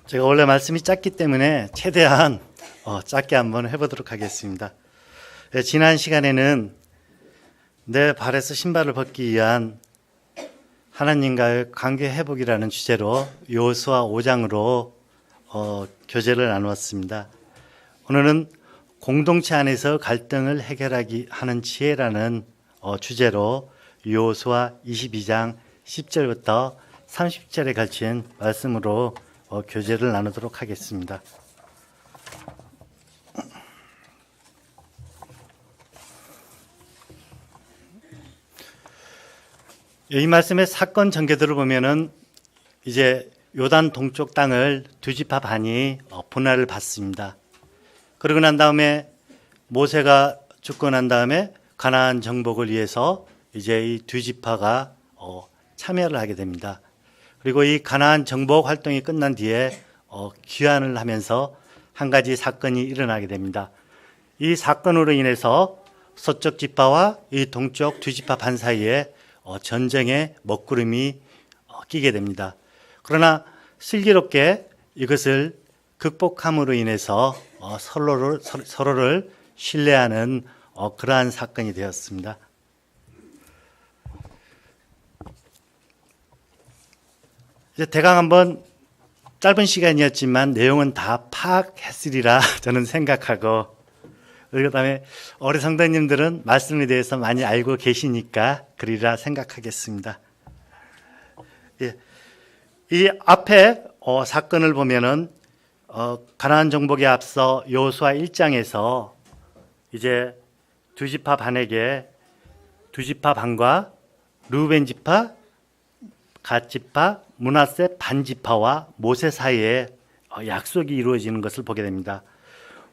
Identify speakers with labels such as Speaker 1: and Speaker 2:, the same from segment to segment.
Speaker 1: 제가 원래 말씀이 짧기 때문에 최대한 짧게 한번 해보도록 하겠습니다. 지난 시간에는 내 발에서 신발을 벗기 위한 하나님과의 관계 회복이라는 주제로 여호수아 5장으로 교제를 나누었습니다. 오늘은 공동체 안에서 갈등을 해결하기 하는 지혜라는 주제로 여호수아 22장 10절부터 30절에 걸친 말씀으로 교제를 나누도록 하겠습니다. 이 말씀의 사건 전개들을 보면은 이제 요단 동쪽 땅을 두 지파 반이 분할을 받습니다. 그러고 난 다음에 모세가 죽고 난 다음에 가나안 정복을 위해서 이제 이 두 지파가 참여를 하게 됩니다. 그리고 이 가나안 정복 활동이 끝난 뒤에 귀환을 하면서 한 가지 사건이 일어나게 됩니다. 이 사건으로 인해서 서쪽 지파와 이 동쪽 두 지파 반 사이에 전쟁의 먹구름이 끼게 됩니다. 그러나 슬기롭게 이것을 극복함으로 인해서 서로를 신뢰하는 그러한 사건이 되었습니다. 이제 대강 한번 짧은 시간이었지만 내용은 다 파악했으리라 저는 생각하고, 그다음에 어린 성도님들은 말씀에 대해서 많이 알고 계시니까 그리라 생각하겠습니다. 예. 이 앞에 사건을 보면은 가나안 정복에 앞서 여호수아 1장에서 이제 두 지파 반에게 두 지파 반과 르우벤 지파, 갓 지파, 므낫세 반 지파와 모세 사이에 약속이 이루어지는 것을 보게 됩니다.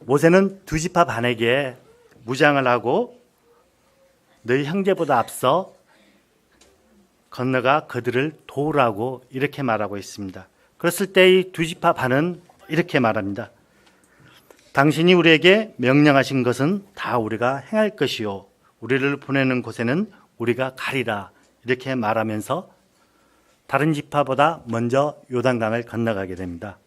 Speaker 1: 모세는 두 지파 반에게 무장을 하고 너희 형제보다 앞서 건너가 그들을 도우라고 이렇게 말하고 있습니다. 그랬을 때 이 두 지파 반은 이렇게 말합니다. 당신이 우리에게 명령하신 것은 다 우리가 행할 것이요, 우리를 보내는 곳에는 우리가 가리라, 이렇게 말하면서 다른 지파보다 먼저 요단강을 건너가게 됩니다.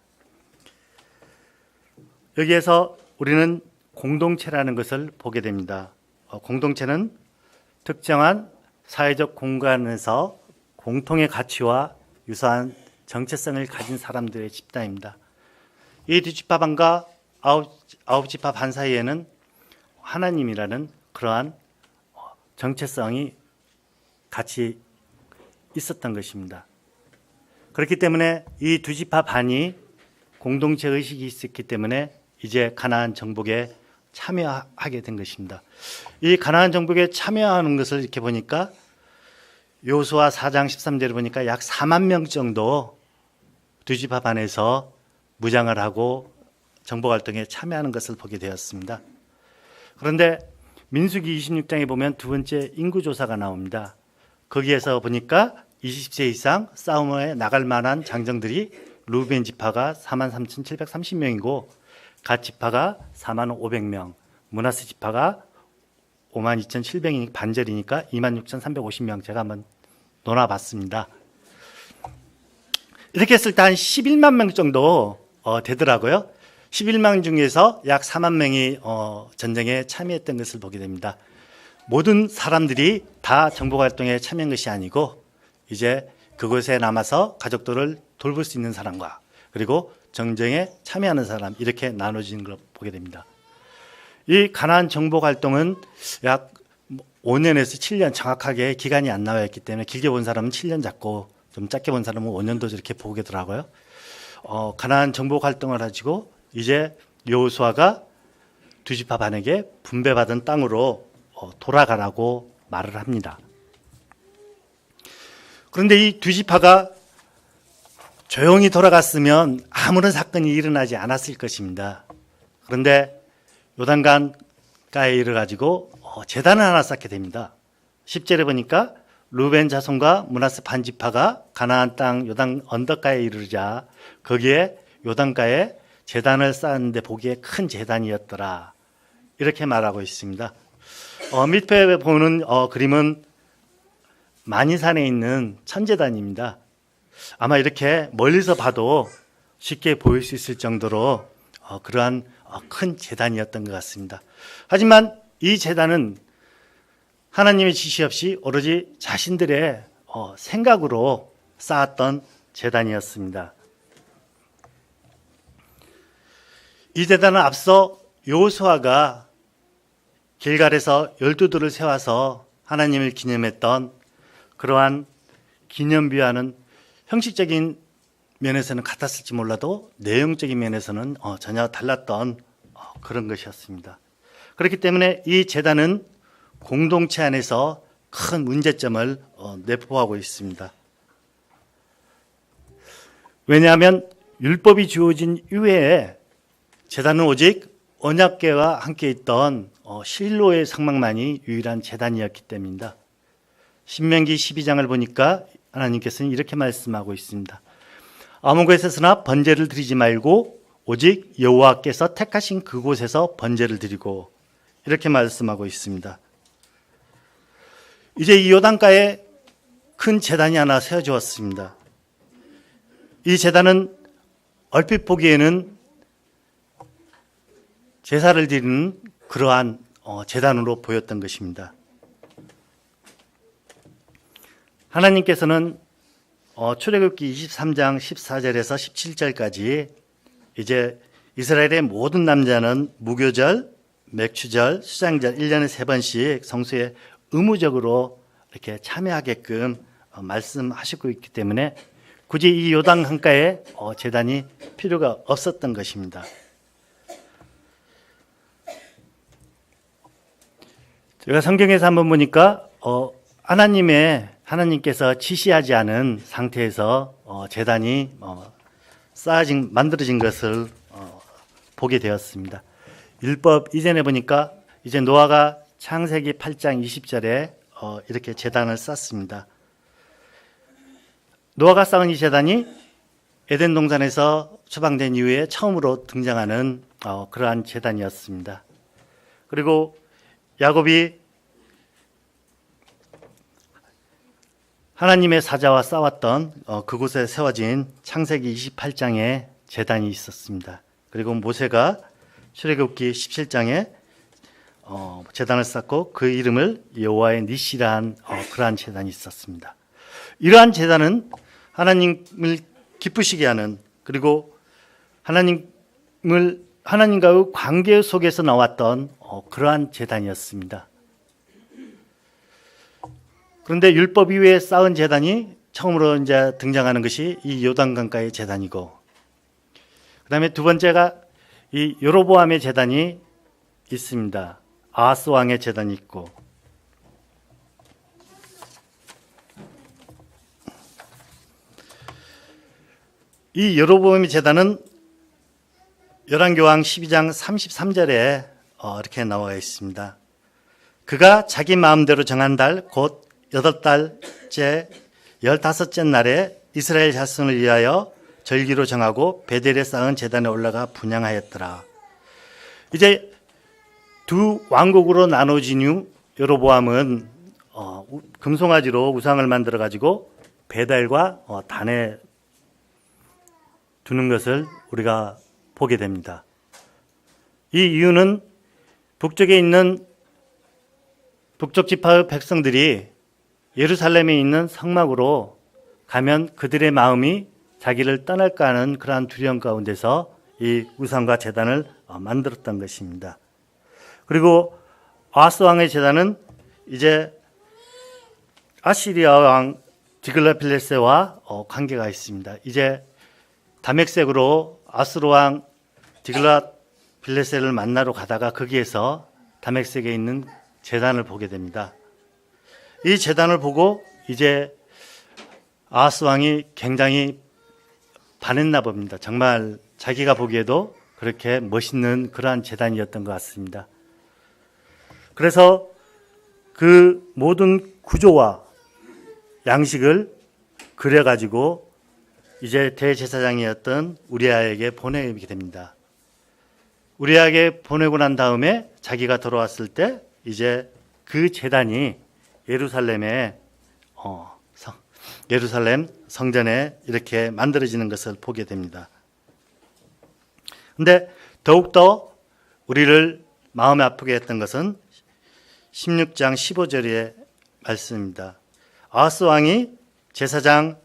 Speaker 1: 여기에서 우리는 공동체라는 것을 보게 됩니다. 공동체는 특정한 사회적 공간에서 공통의 가치와 유사한 정체성을 가진 사람들의 집단입니다. 이 두 지파 반과 아홉 지파 반 사이에는 하나님이라는 그러한 정체성이 같이 있었던 것입니다. 그렇기 때문에 이 두 지파 반이 공동체 의식이 있었기 때문에 이제 가나안 정복에 참여하게 된 것입니다. 이 가나안 정복에 참여하는 것을 이렇게 보니까 여호수아 4장 13절을 보니까 약 4만 명 정도 두 지파 반에서 무장을 하고 정복 활동에 참여하는 것을 보게 되었습니다. 그런데 민수기 26장에 보면 두 번째 인구 조사가 나옵니다. 거기에서 보니까 20세 이상 싸움에 나갈 만한 장정들이 르우벤 지파가 43,730명이고 갓 지파가 45,500명, 므낫세 지파가 52,700명, 반절이니까 26,350명 제가 한번 논아봤습니다. 이렇게 했을 때 한 11만 명 정도 되더라고요. 11만 중에서 약 4만 명이 전쟁에 참여했던 것을 보게 됩니다. 모든 사람들이 다 정복활동에 참여한 것이 아니고 이제 그곳에 남아서 가족들을 돌볼 수 있는 사람과 그리고 전쟁에 참여하는 사람, 이렇게 나눠지는 걸 보게 됩니다. 이 가나안 정복활동은 약 5년에서 7년, 정확하게 기간이 안 나와 있기 때문에 길게 본 사람은 7년 잡고 좀 짧게 본 사람은 5년도 이렇게 보게더라고요. 가나안 정복활동을 가지고 이제 여호수아가 두 지파 반에게 분배받은 땅으로 돌아가라고 말을 합니다. 그런데 이 두 지파가 조용히 돌아갔으면 아무런 사건이 일어나지 않았을 것입니다. 그런데 요단강가에 이르가지고 제단을 하나 쌓게 됩니다. 10절에 보니까 르우벤 자손과 므낫세 반 지파가 가나안 땅 요단 언덕가에 이르자 거기에 요단가에 제단을 쌓았는데 보기에 큰 제단이었더라, 이렇게 말하고 있습니다. 밑에 보는 그림은 만이산에 있는 천제단입니다. 아마 이렇게 멀리서 봐도 쉽게 보일 수 있을 정도로 그러한 큰 제단이었던 것 같습니다. 하지만 이 제단은 하나님의 지시 없이 오로지 자신들의 생각으로 쌓았던 제단이었습니다. 이 제단은 앞서 여호수아가 길갈에서 12돌을 세워서 하나님을 기념했던 그러한 기념비와는 형식적인 면에서는 같았을지 몰라도 내용적인 면에서는 전혀 달랐던 그런 것이었습니다. 그렇기 때문에 이 제단은 공동체 안에서 큰 문제점을 내포하고 있습니다. 왜냐하면 율법이 주어진 이후에 제단은 오직 언약궤와 함께 있던 실로의 상막만이 유일한 제단이었기 때문입니다. 신명기 12장을 보니까 하나님께서는 이렇게 말씀하고 있습니다. 아무 곳에서나 번제를 드리지 말고 오직 여호와께서 택하신 그곳에서 번제를 드리고, 이렇게 말씀하고 있습니다. 이제 이 요단가에 큰 제단이 하나 세워주었습니다. 이 제단은 얼핏 보기에는 제사를 드리는 그러한 제단으로 보였던 것입니다. 하나님께서는 출애굽기 23장 14절에서 17절까지 이제 이스라엘의 모든 남자는 무교절, 맥추절, 수장절 1년에 3번씩 성수에 의무적으로 이렇게 참여하게끔 말씀하시고 있기 때문에 굳이 이 요단 강가에 제단이 필요가 없었던 것입니다. 제가 성경에서 한번 보니까 하나님께서 지시하지 않은 상태에서 제단이 만들어진 것을 보게 되었습니다. 율법 이전에 보니까 이제 노아가 창세기 8장 20절에 이렇게 제단을 쌓습니다. 노아가 쌓은 이 제단이 에덴 동산에서 추방된 이후에 처음으로 등장하는 그러한 제단이었습니다. 그리고 야곱이 하나님의 사자와 싸웠던 그곳에 세워진 창세기 28장에 제단이 있었습니다. 그리고 모세가 출애굽기 17장에 제단을 쌓고 그 이름을 여호와의 니시라한 그러한 제단이 있었습니다. 이러한 제단은 하나님을 기쁘시게 하는, 그리고 하나님과의 관계 속에서 나왔던 그러한 제단이었습니다. 그런데 율법 이후에 쌓은 제단이 처음으로 이제 등장하는 것이 이 요단강가의 제단이고, 그다음에 두 번째가 이 여로보암의 제단이 있습니다. 아하스 왕의 제단이 있고, 이 여로보암의 제단은 열왕기왕 12장 33절에 이렇게 나와 있습니다. 그가 자기 마음대로 정한 달 곧 8달째 15째 날에 이스라엘 자손을 위하여 절기로 정하고 베델에 쌓은 제단에 올라가 분향하였더라. 이제 두 왕국으로 나눠진 후 여로보암은 금송아지로 우상을 만들어 가지고 베델과 단에 두는 것을 우리가 보게 됩니다. 이 이유는 북쪽에 있는 북쪽 지파의 백성들이 예루살렘에 있는 성막으로 가면 그들의 마음이 자기를 떠날까 하는 그러한 두려움 가운데서 이 우상과 제단을 만들었던 것입니다. 그리고 아하스 왕의 제단은 이제 아시리아 왕 디글라필레세와 관계가 있습니다. 이제 다멕색으로 아수르 왕 디글라필레세를 만나러 가다가 거기에서 다멕색에 있는 제단을 보게 됩니다. 이 제단을 보고 이제 아하스 왕이 굉장히 반했나 봅니다. 정말 자기가 보기에도 그렇게 멋있는 그러한 제단이었던 것 같습니다. 그래서 그 모든 구조와 양식을 그려가지고 이제 대제사장이었던 우리아에게 보내게 됩니다. 우리아에게 보내고 난 다음에 자기가 돌아왔을 때 이제 그 제단이 예루살렘 성전에 이렇게 만들어지는 것을 보게 됩니다. 근데 더욱더 우리를 마음에 아프게 했던 것은 16장 15절의 말씀입니다. 아하스 왕이 제사장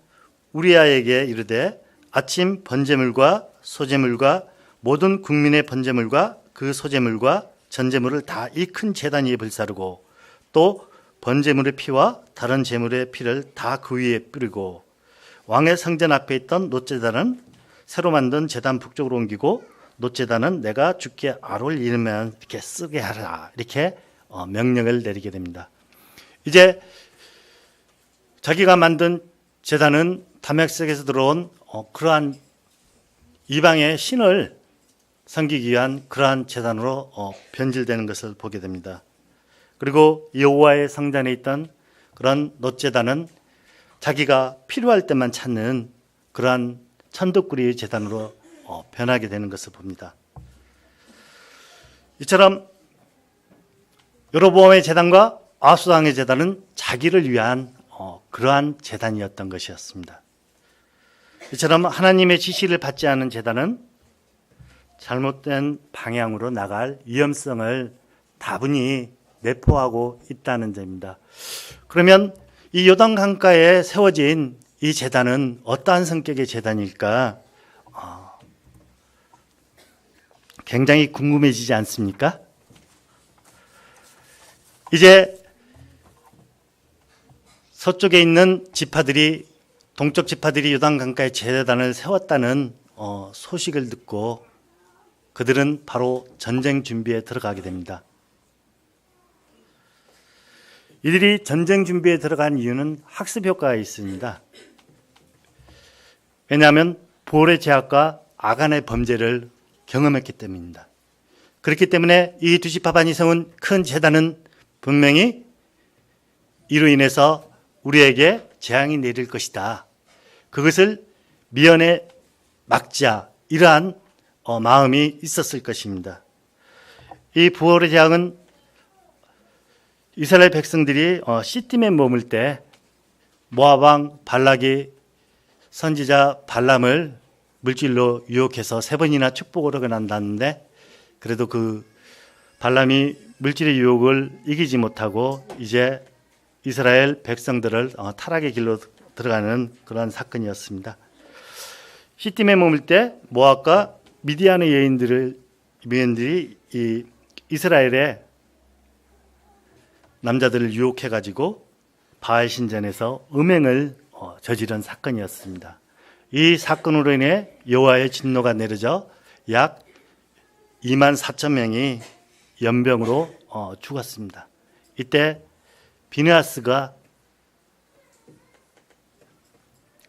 Speaker 1: 우리아에게 이르되 아침 번제물과 소제물과 모든 국민의 번제물과 그 소제물과 전제물을 다 이 큰 제단 위에 불사르고 또 번제물의 피와 다른 제물의 피를 다 그 위에 뿌리고 왕의 성전 앞에 있던 놋제단은 새로 만든 제단 북쪽으로 옮기고 놋제단은 내가 주께 아롤 이름만 이렇게 쓰게 하라, 이렇게 명령을 내리게 됩니다. 이제 자기가 만든 제단은 다메섹에서 들어온 그러한 이방의 신을 섬기기 위한 그러한 제단으로 변질되는 것을 보게 됩니다. 그리고 여호와의 성전에 있던 그런 놋제단은 자기가 필요할 때만 찾는 그러한 천덕꾸리의 제단으로 변하게 되는 것을 봅니다. 이처럼 여로보암의 제단과 아하스 왕의 제단은 자기를 위한 그러한 제단이었던 것이었습니다. 이처럼 하나님의 지시를 받지 않은 제단은 잘못된 방향으로 나갈 위험성을 다분히 내포하고 있다는 점입니다. 그러면 이 요단 강가에 세워진 이 제단은 어떠한 성격의 제단일까? 굉장히 궁금해지지 않습니까? 이제 서쪽에 있는 지파들이, 동쪽 지파들이 요단 강가에 제단을 세웠다는 소식을 듣고 그들은 바로 전쟁 준비에 들어가게 됩니다. 이들이 전쟁 준비에 들어간 이유는 학습 효과가 있습니다. 왜냐하면 보홀의 죄악과 아간의 범죄를 경험했기 때문입니다. 그렇기 때문에 이 두 지파반이 세운 큰 제단은 분명히 이로 인해서 우리에게 재앙이 내릴 것이다. 그것을 미연에 막자, 이러한 마음이 있었을 것입니다. 이 부활의 재앙은 이스라엘 백성들이 시딤에 머물 때 모압 왕 발락이 선지자 발람을 물질로 유혹해서 3번이나 축복을 어겨난다는데, 그래도 그 발람이 물질의 유혹을 이기지 못하고 이제 이스라엘 백성들을 타락의 길로 들어가는 그러한 사건이었습니다. 시딤에 머물 때 모압과 미디안의 여인들이 이 이스라엘의 남자들을 유혹해가지고 바알 신전에서 음행을 저지른 사건이었습니다. 이 사건으로 인해 여호와의 진노가 내려져 약 2만 4천 명이 연병으로 죽었습니다. 이때 비느하스가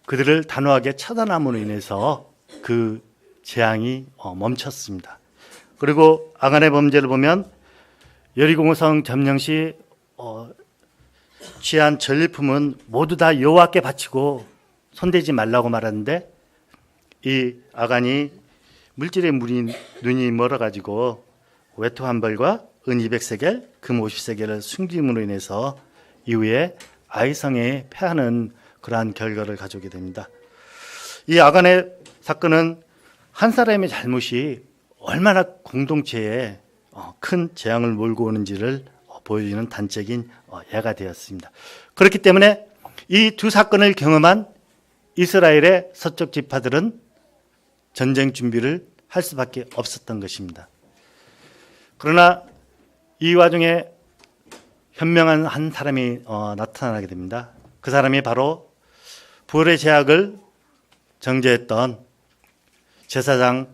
Speaker 1: 그들을 단호하게 처단함으로 인해서 그 재앙이 멈췄습니다. 그리고 아간의 범죄를 보면 여리고성 점령 시 취한 전리품은 모두 다 여호와께 바치고 손대지 말라고 말하는데, 이 아간이 물질의 눈이 멀어가지고 외투 한 벌과 은 200세겔, 금 50세겔을 숨김으로 인해서 이후에 아이성에 패하는 그러한 결과를 가져오게 됩니다. 이 아간의 사건은 한 사람의 잘못이 얼마나 공동체에 큰 재앙을 몰고 오는지를 보여주는 단적인 예가 되었습니다. 그렇기 때문에 이 두 사건을 경험한 이스라엘의 서쪽 지파들은 전쟁 준비를 할 수밖에 없었던 것입니다. 그러나 이 와중에 현명한 한 사람이 나타나게 됩니다. 그 사람이 바로 부활의 제약을 정죄했던 제사장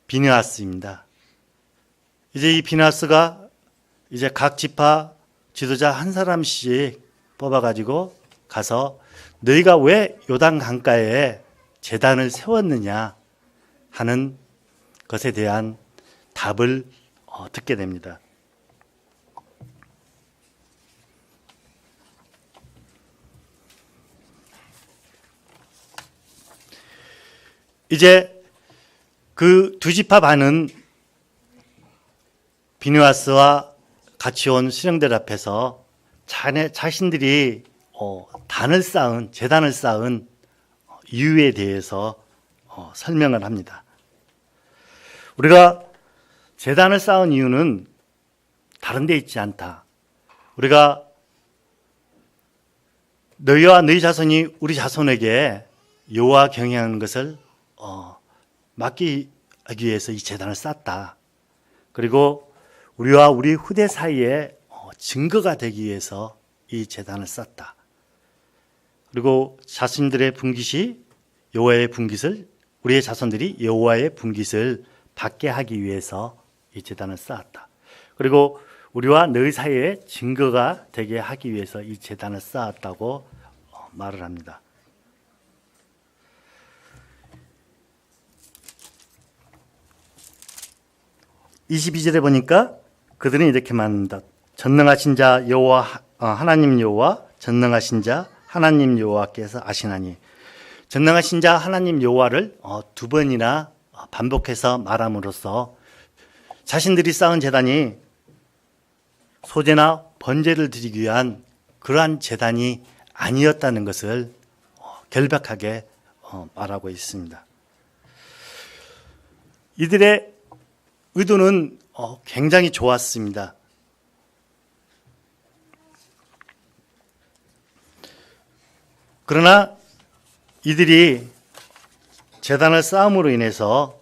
Speaker 1: 비느하스입니다. 이제 이 비느하스가 이제 각 지파 지도자 한 사람씩 뽑아가지고 가서 너희가 왜 요단 강가에 제단을 세웠느냐 하는 것에 대한 답을 듣게 됩니다. 이제 그 두 지파 반은 비느하스와 같이 온 수령들 앞에서 자신들이 제단을 쌓은 이유에 대해서 설명을 합니다. 우리가 제단을 쌓은 이유는 다른 데 있지 않다. 우리가 너희와 너희 자손이 우리 자손에게 여호와 경외하는 것을 막기 위해서 이 제단을 쌓았다. 그리고 우리와 우리 후대 사이에 증거가 되기 위해서 이 제단을 쌓았다. 그리고 자신들의 분깃이 여호와의 분깃을, 우리의 자손들이 여호와의 분깃을 받게 하기 위해서 이 제단을 쌓았다. 그리고 우리와 너희 사이에 증거가 되게 하기 위해서 이 제단을 쌓았다고 말을 합니다. 22절에 보니까 그들은 이렇게 말합니다. 전능하신 자 여호와 하나님 여호와, 전능하신 자 하나님 여호와께서 아시나니. 전능하신 자 하나님 여호와를 두 번이나 반복해서 말함으로써 자신들이 쌓은 제단이 소제나 번제를 드리기 위한 그러한 제단이 아니었다는 것을 결박하게 말하고 있습니다. 이들의 의도는 굉장히 좋았습니다. 그러나 이들이 제단을 쌓음으로 인해서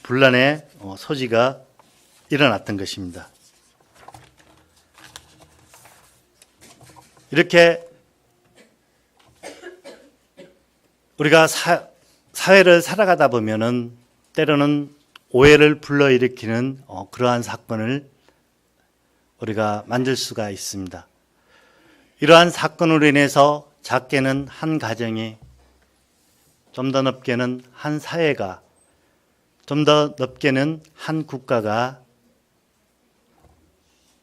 Speaker 1: 분란의 소지가 일어났던 것입니다. 이렇게 우리가 사회를 살아가다 보면은 때로는 오해를 불러일으키는 그러한 사건을 우리가 만들 수가 있습니다. 이러한 사건으로 인해서 작게는 한 가정이, 좀 더 넓게는 한 사회가, 좀 더 넓게는 한 국가가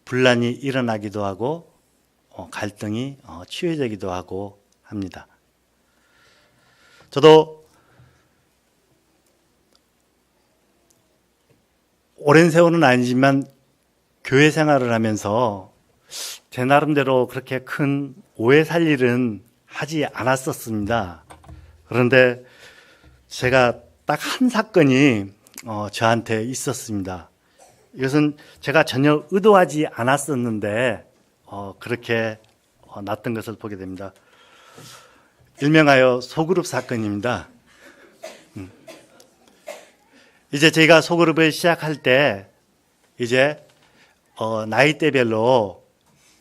Speaker 1: 분란이 일어나기도 하고 갈등이 치유되기도 하고 합니다. 저도 오랜 세월은 아니지만 교회 생활을 하면서 제 나름대로 그렇게 큰 오해 살 일은 하지 않았었습니다. 그런데 제가 딱 한 사건이 저한테 있었습니다. 이것은 제가 전혀 의도하지 않았었는데 그렇게 났던 것을 보게 됩니다. 일명하여 소그룹 사건입니다. 이제 저희가 소그룹을 시작할 때 이제 나이대별로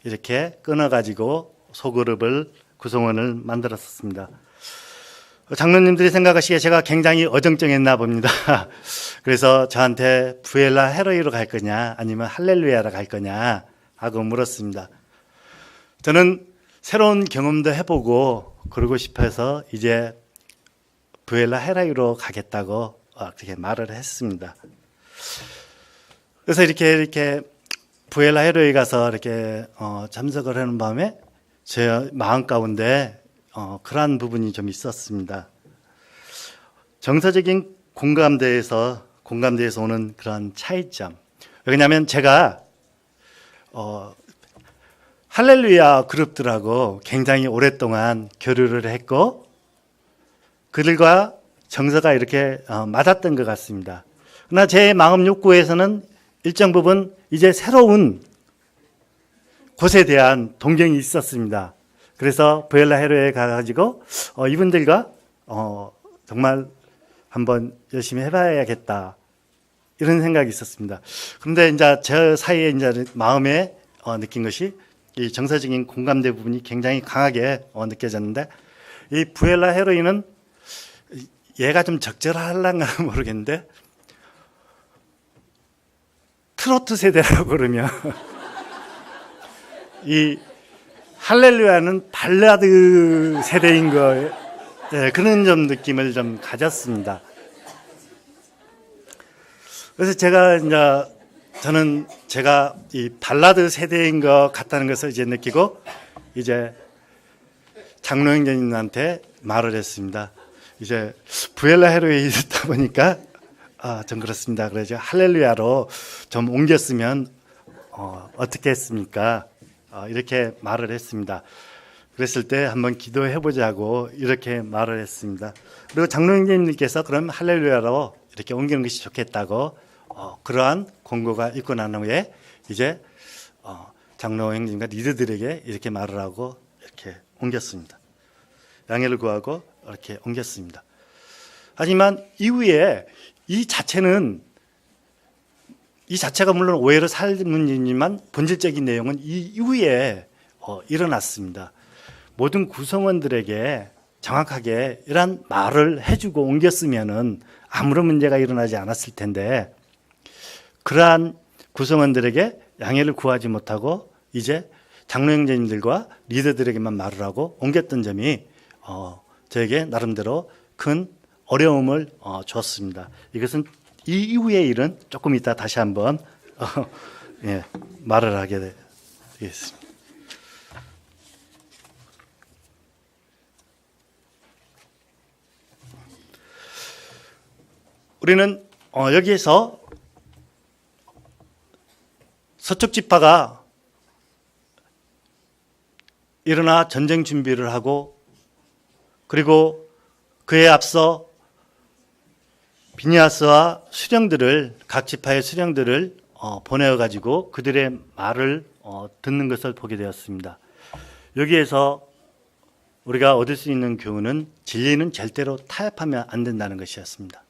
Speaker 1: 이렇게 끊어가지고 소그룹을 구성원을 만들었습니다. 장로님들이 생각하시기에 제가 굉장히 어정쩡했나 봅니다. 그래서 저한테 부엘라 헤로이로 갈 거냐 아니면 할렐루야로 갈 거냐 하고 물었습니다. 저는 새로운 경험도 해보고 그러고 싶어서 이제 부엘라 헤로이로 가겠다고 그렇게 말을 했습니다. 그래서 이렇게 부엘라 헤로이 가서 이렇게 참석을 하는 밤에 제 마음 가운데 그러한 부분이 좀 있었습니다. 정서적인 공감대에서 오는 그런 차이점. 왜냐하면 제가 할렐루야 그룹들하고 굉장히 오랫동안 교류를 했고 그들과 정서가 이렇게 맞았던 것 같습니다. 그러나 제 마음 욕구에서는 일정 부분 이제 새로운 곳에 대한 동경이 있었습니다. 그래서 부엘라 헤로에 가가지고 이분들과 정말 한번 열심히 해봐야겠다 이런 생각이 있었습니다. 그런데 이제 저 사이에 이제 마음에 느낀 것이 이 정서적인 공감대 부분이 굉장히 강하게 느껴졌는데 이 부엘라 헤로이는 얘가 좀 적절할란가 모르겠는데 트로트 세대라고 그러면 이 할렐루야는 발라드 세대인 거 그런 좀 느낌을 좀 가졌습니다. 그래서 저는 제가 이 발라드 세대인 것 같다는 것을 이제 느끼고 이제 장로 형제님한테 말을 했습니다. 이제 부엘라 헤로에 있다 보니까 좀 그렇습니다. 그래서 할렐루야로 좀 옮겼으면 어떻게 했습니까? 이렇게 말을 했습니다. 그랬을 때 한번 기도해 보자고 이렇게 말을 했습니다. 그리고 장로 형제님께서 그럼 할렐루야로 이렇게 옮기는 것이 좋겠다고 그러한 공고가 있고 난 후에 이제 장로 형님과 리더들에게 이렇게 말을 하고 이렇게 옮겼습니다. 양해를 구하고 이렇게 옮겼습니다. 하지만 이후에 이 자체가 물론 오해로 살 문제이지만 본질적인 내용은 이 이후에 일어났습니다. 모든 구성원들에게 정확하게 이런 말을 해주고 옮겼으면은 아무런 문제가 일어나지 않았을 텐데 그러한 구성원들에게 양해를 구하지 못하고 이제 장로 형제님들과 리더들에게만 말을 하고 옮겼던 점이 저에게 나름대로 큰 어려움을 줬습니다. 이것은 이 이후의 일은 조금 이따 다시 한번 말을 하게 되겠습니다. 우리는 여기에서 서쪽 지파가 일어나 전쟁 준비를 하고 그리고 그에 앞서 비니아스와 수령들을 각 지파의 수령들을 보내어 가지고 그들의 말을 듣는 것을 보게 되었습니다. 여기에서 우리가 얻을 수 있는 교훈은 진리는 절대로 타협하면 안 된다는 것이었습니다.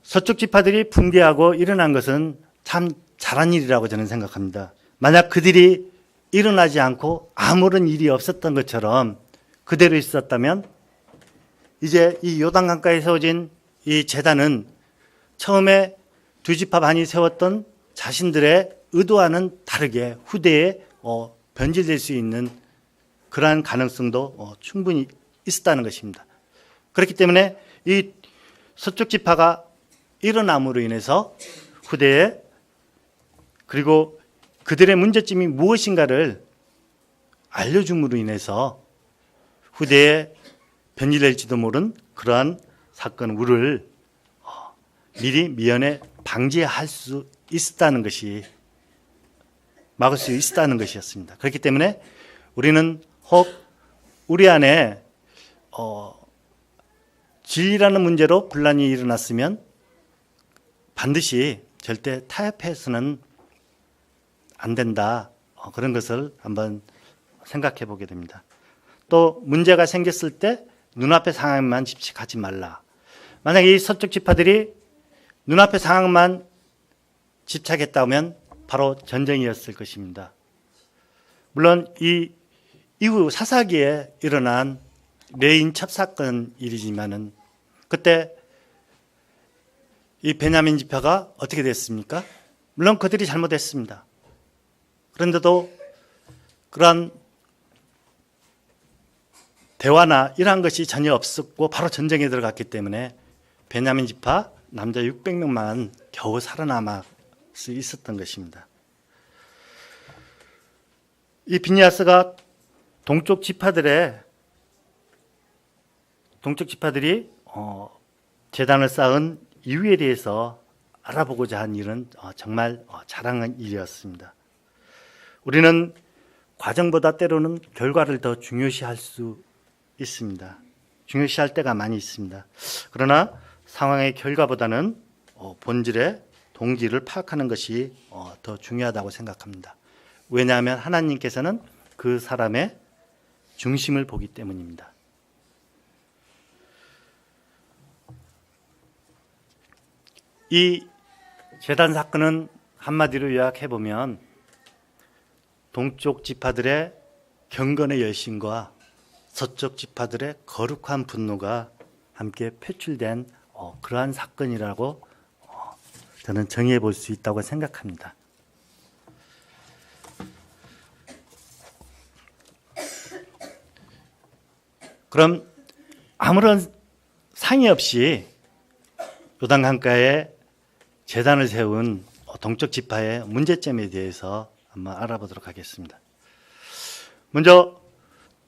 Speaker 1: 서쪽 지파들이 붕괴하고 일어난 것은 참 잘한 일이라고 저는 생각합니다. 만약 그들이 일어나지 않고 아무런 일이 없었던 것처럼 그대로 있었다면 이제 이 요단강가에 세워진 이 제단은 처음에 두 지파 반이 세웠던 자신들의 의도와는 다르게 후대에 변질될 수 있는 그러한 가능성도 충분히 있었다는 것입니다. 그렇기 때문에 이 서쪽 지파가 일어남으로 인해서 후대에 그리고 그들의 문제점이 무엇인가를 알려줌으로 인해서 후대에 변질될지도 모른 그러한 사건 우를 미리 미연에 방지할 수 있었다는 것이 막을 수 있었다는 것이었습니다. 그렇기 때문에 우리는 혹 우리 안에 진리라는 문제로 분란이 일어났으면 반드시 절대 타협해서는 안 된다. 그런 것을 한번 생각해 보게 됩니다. 또 문제가 생겼을 때 눈앞의 상황만 집착하지 말라. 만약에 이 서쪽 지파들이 눈앞의 상황만 집착했다면 바로 전쟁이었을 것입니다. 물론 이 이후 사사기에 일어난 레인 첩사건 일이지만은 그때 이 베냐민 지파가 어떻게 됐습니까? 물론 그들이 잘못했습니다. 그런데도 그러한 대화나 이러한 것이 전혀 없었고 바로 전쟁에 들어갔기 때문에 베냐민 지파 남자 600명만 겨우 살아남을 수 있었던 것입니다. 이 비니아스가 동쪽 지파들이 제단을 쌓은 이유에 대해서 알아보고자 한 일은 정말 자랑한 일이었습니다. 우리는 과정보다 때로는 결과를 더 중요시할 수 있습니다. 중요시할 때가 많이 있습니다. 그러나 상황의 결과보다는 본질의 동기를 파악하는 것이 더 중요하다고 생각합니다. 왜냐하면 하나님께서는 그 사람의 중심을 보기 때문입니다. 이 제단 사건은 한마디로 요약해보면 동쪽 지파들의 경건의 열심과 서쪽 지파들의 거룩한 분노가 함께 표출된 그러한 사건이라고 저는 정의해 볼 수 있다고 생각합니다. 그럼 아무런 상의 없이 요단강가에 제단을 세운 동쪽 지파의 문제점에 대해서 한번 알아보도록 하겠습니다. 먼저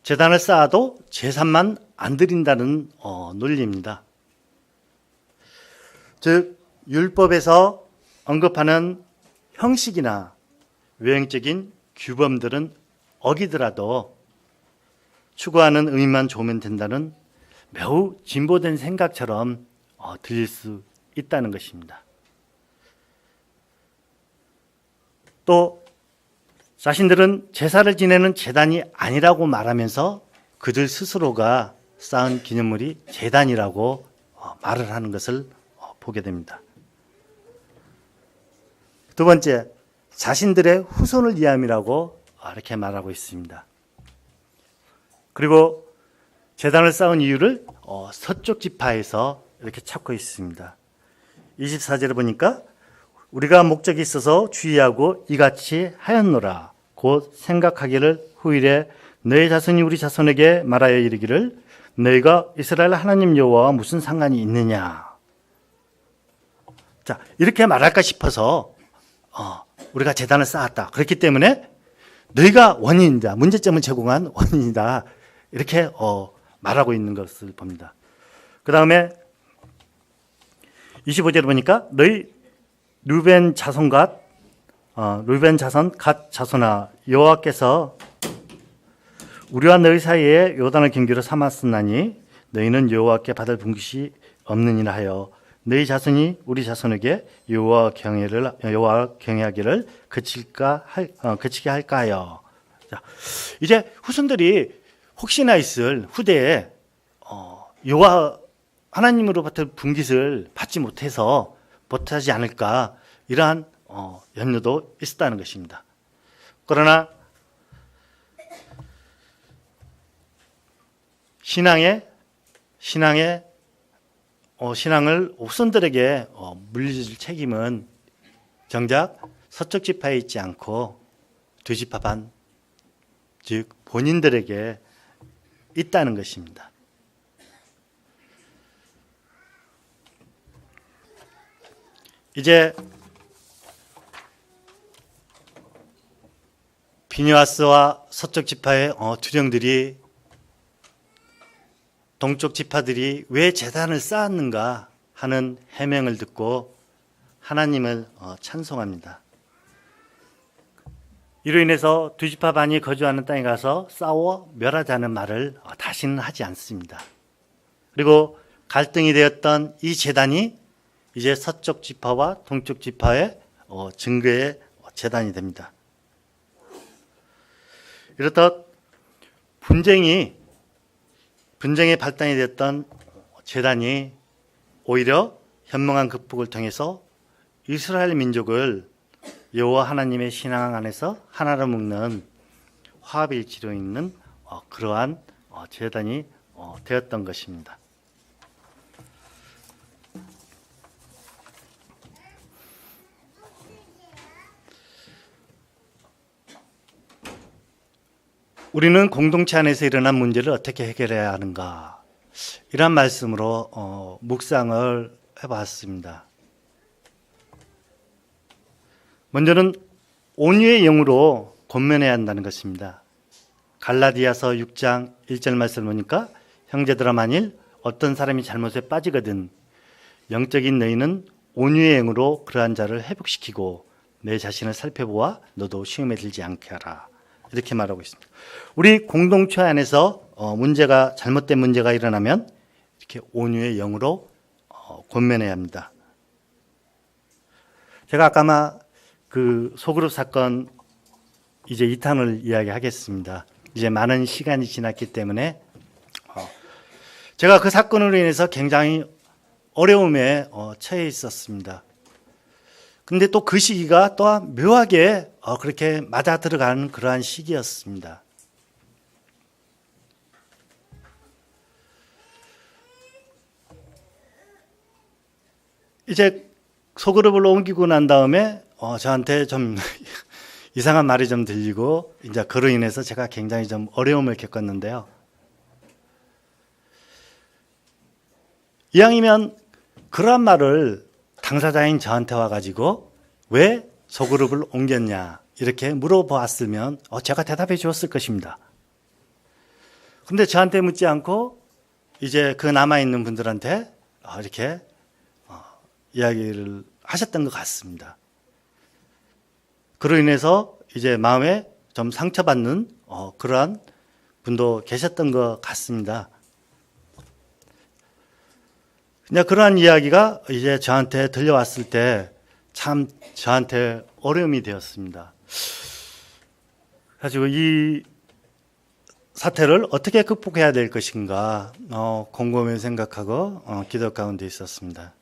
Speaker 1: 제단을 쌓아도 제산만 안 드린다는 논리입니다. 즉 율법에서 언급하는 형식이나 외형적인 규범들은 어기더라도 추구하는 의미만 좋으면 된다는 매우 진보된 생각처럼 들릴 수 있다는 것입니다. 또 자신들은 제사를 지내는 제단이 아니라고 말하면서 그들 스스로가 쌓은 기념물이 제단이라고 말을 하는 것을 보게 됩니다. 두 번째, 자신들의 후손을 위함이라고 이렇게 말하고 있습니다. 그리고 제단을 쌓은 이유를 서쪽 지파에서 이렇게 찾고 있습니다. 24절에 보니까 우리가 목적이 있어서 주의하고 이같이 하였노라. 곧 생각하기를 후일에 너희 자손이 우리 자손에게 말하여 이르기를 너희가 이스라엘 하나님 여호와와 무슨 상관이 있느냐. 자, 이렇게 말할까 싶어서 우리가 제단을 쌓았다. 그렇기 때문에 너희가 원인이다. 문제점을 제공한 원인이다. 이렇게 말하고 있는 것을 봅니다. 그 다음에 25절에 보니까 너희 르벤 자손 갓 자손아 여호와께서 우리와 너희 사이에 요단을 경계로 삼았으나니 너희는 여호와께 받을 분깃이 없느니라 하여 너희 자손이 우리 자손에게 여호와 경외하기를 그치게 할까 하여. 자, 이제 후손들이 혹시나 있을 후대에 여호와 하나님으로부터 분깃을 받지 못하지 않을까 이러한 염려도 있었다는 것입니다. 그러나 신앙을 후손들에게 물려줄 책임은 정작 서쪽 지파에 있지 않고 두 지파 반, 즉 본인들에게 있다는 것입니다. 이제 비느하스와 서쪽 지파의 투령들이 동쪽 지파들이 왜 제단을 쌓았는가 하는 해명을 듣고 하나님을 찬송합니다. 이로 인해서 두 지파 반이 거주하는 땅에 가서 싸워 멸하자는 말을 다시는 하지 않습니다. 그리고 갈등이 되었던 이 제단이 이제 서쪽 지파와 동쪽 지파의 증거의 제단이 됩니다. 이렇듯 분쟁의 발단이 됐던 제단이 오히려 현명한 극복을 통해서 이스라엘 민족을 여호와 하나님의 신앙 안에서 하나로 묶는 화합일치로 있는 그러한 제단이 되었던 것입니다. 우리는 공동체 안에서 일어난 문제를 어떻게 해결해야 하는가, 이런 말씀으로 묵상을 해봤습니다. 먼저는 온유의 영으로 권면해야 한다는 것입니다. 갈라디아서 6장 1절 말씀을 보니까 형제들아 만일 어떤 사람이 잘못에 빠지거든 영적인 너희는 온유의 영으로 그러한 자를 회복시키고 내 자신을 살펴보아 너도 시험에 들지 않게 하라. 이렇게 말하고 있습니다. 우리 공동체 안에서 잘못된 문제가 일어나면 이렇게 온유의 영으로 권면해야 합니다. 제가 아까 그 소그룹 사건 이제 2탄을 이야기하겠습니다. 이제 많은 시간이 지났기 때문에 제가 그 사건으로 인해서 굉장히 어려움에 처해 있었습니다. 근데 또 그 시기가 또한 묘하게 그렇게 맞아 들어가는 그러한 시기였습니다. 이제 소그룹을 옮기고 난 다음에 저한테 좀 이상한 말이 좀 들리고 이제 그로 인해서 제가 굉장히 좀 어려움을 겪었는데요. 이왕이면 그러한 말을 당사자인 저한테 와가지고 왜 소그룹을 옮겼냐 이렇게 물어보았으면 제가 대답해 주었을 것입니다. 근데 저한테 묻지 않고 이제 그 남아있는 분들한테 이렇게 이야기를 하셨던 것 같습니다. 그로 인해서 이제 마음에 좀 상처받는 그러한 분도 계셨던 것 같습니다. 이제 그러한 이야기가 이제 저한테 들려왔을 때 참 저한테 어려움이 되었습니다. 가지고 이 사태를 어떻게 극복해야 될 것인가 곰곰이 생각하고 기도 가운데 있었습니다.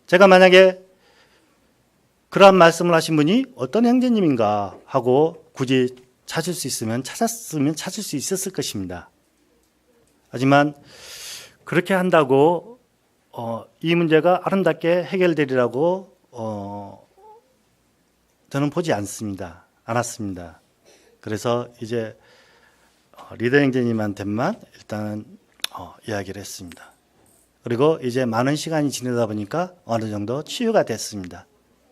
Speaker 1: 제가 만약에 그러한 말씀을 하신 분이 어떤 형제님인가 하고 굳이 찾을 수 있으면 찾았으면 찾을 수 있었을 것입니다. 하지만 그렇게 한다고 이 문제가 아름답게 해결되리라고 저는 보지 않았습니다. 그래서 이제 리더 형제님한테만 일단 이야기를 했습니다. 그리고 이제 많은 시간이 지나다 보니까 어느 정도 치유가 됐습니다.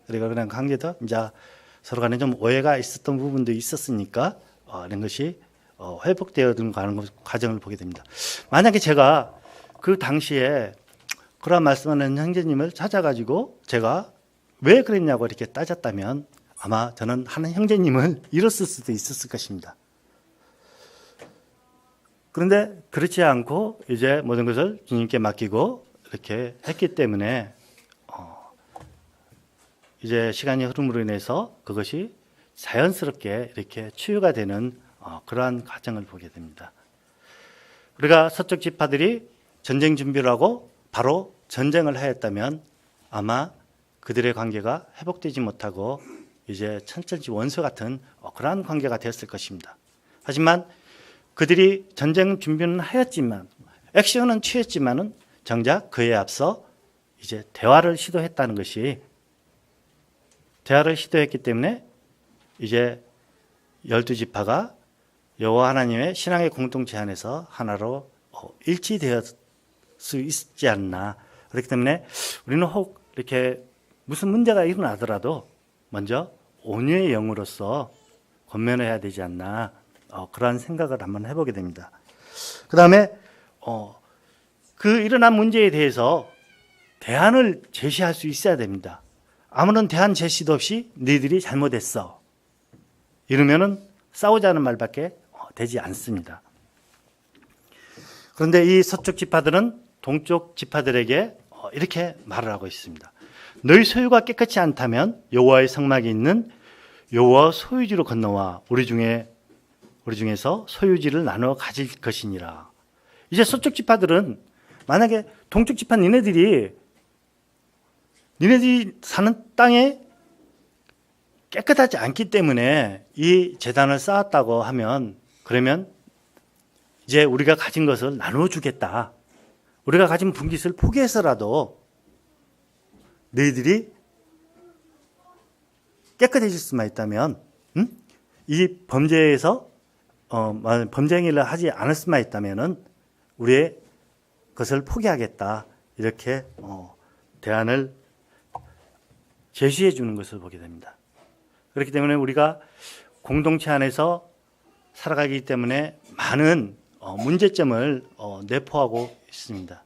Speaker 1: 그리고 그냥 관계도 이제 서로 간에 좀 오해가 있었던 부분도 있었으니까 이런 것이 회복되어 가는 과정을 보게 됩니다. 만약에 제가 그 당시에 그런 말씀하는 형제님을 찾아가지고 제가 왜 그랬냐고 이렇게 따졌다면 아마 저는 하는 형제님을 잃었을 수도 있었을 것입니다. 그런데 그렇지 않고 이제 모든 것을 주님께 맡기고 이렇게 했기 때문에 이제 시간이 흐름으로 인해서 그것이 자연스럽게 이렇게 치유가 되는 그러한 과정을 보게 됩니다. 우리가 서쪽 지파들이 전쟁 준비를 하고 바로 전쟁을 하였다면 아마 그들의 관계가 회복되지 못하고 이제 천천히 원수 같은 그러한 관계가 되었을 것입니다. 하지만 그들이 전쟁 준비는 하였지만 액션은 취했지만은 정작 그에 앞서 이제 대화를 시도했기 때문에 이제 12지파가 여호와 하나님의 신앙의 공동체 안에서 하나로 일치되었을 수 있지 않나. 그렇기 때문에 우리는 혹 이렇게 무슨 문제가 일어나더라도 먼저 온유의 영으로서 권면해야 되지 않나. 그러한 생각을 한번 해보게 됩니다. 그 다음에 그 일어난 문제에 대해서 대안을 제시할 수 있어야 됩니다. 아무런 대안 제시도 없이 너희들이 잘못했어 이러면은 싸우자는 말밖에 되지 않습니다. 그런데 이 서쪽 지파들은 동쪽 지파들에게 이렇게 말을 하고 있습니다. 너희 소유가 깨끗이 않다면 여호와의 성막이 있는 여호와 소유지로 건너와 우리 중에서 소유지를 나누어 가질 것이니라. 이제 서쪽 지파들은 만약에 동쪽 지파 니네들이 사는 땅에 깨끗하지 않기 때문에 이 제단을 쌓았다고 하면 그러면 이제 우리가 가진 것을 나누어 주겠다. 우리가 가진 분깃을 포기해서라도 너희들이 깨끗해질 수만 있다면 이 범죄에서 범죄 행위를 하지 않을 수만 있다면은 우리의 것을 포기하겠다. 이렇게 대안을 제시해 주는 것을 보게 됩니다. 그렇기 때문에 우리가 공동체 안에서 살아가기 때문에 많은 문제점을 내포하고 있습니다.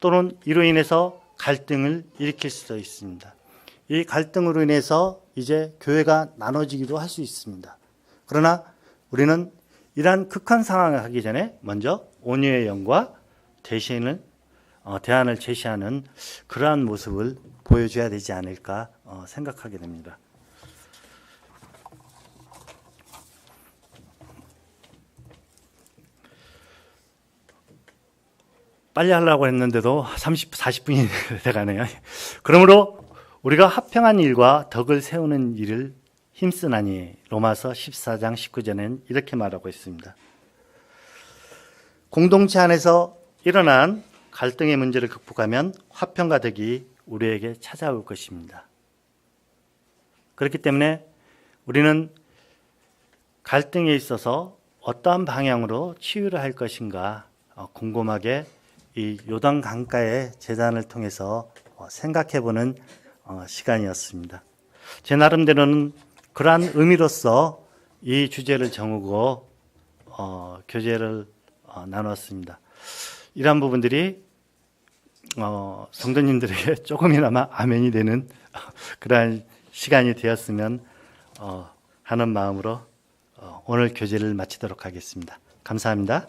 Speaker 1: 또는 이로 인해서 갈등을 일으킬 수도 있습니다. 이 갈등으로 인해서 이제 교회가 나눠지기도 할 수 있습니다. 그러나 우리는 이러한 극한 상황을 하기 전에 먼저 온유의 영과 대안을 제시하는 그러한 모습을 보여줘야 되지 않을까 생각하게 됩니다. 빨리 하려고 했는데도 40분이 돼가네요. 그러므로 우리가 화평한 일과 덕을 세우는 일을 힘쓰나니 로마서 14장 19절에는 이렇게 말하고 있습니다. 공동체 안에서 일어난 갈등의 문제를 극복하면 화평과 덕이 우리에게 찾아올 것입니다. 그렇기 때문에 우리는 갈등에 있어서 어떠한 방향으로 치유를 할 것인가 곰곰하게 이 요단 강가의 제단을 통해서 생각해보는 시간이었습니다. 제 나름대로는 그러한 의미로서 이 주제를 정하고 교제를 나눴습니다. 이러한 부분들이 성도님들에게 조금이나마 아멘이 되는 그러한 시간이 되었으면 하는 마음으로 오늘 교제를 마치도록 하겠습니다. 감사합니다.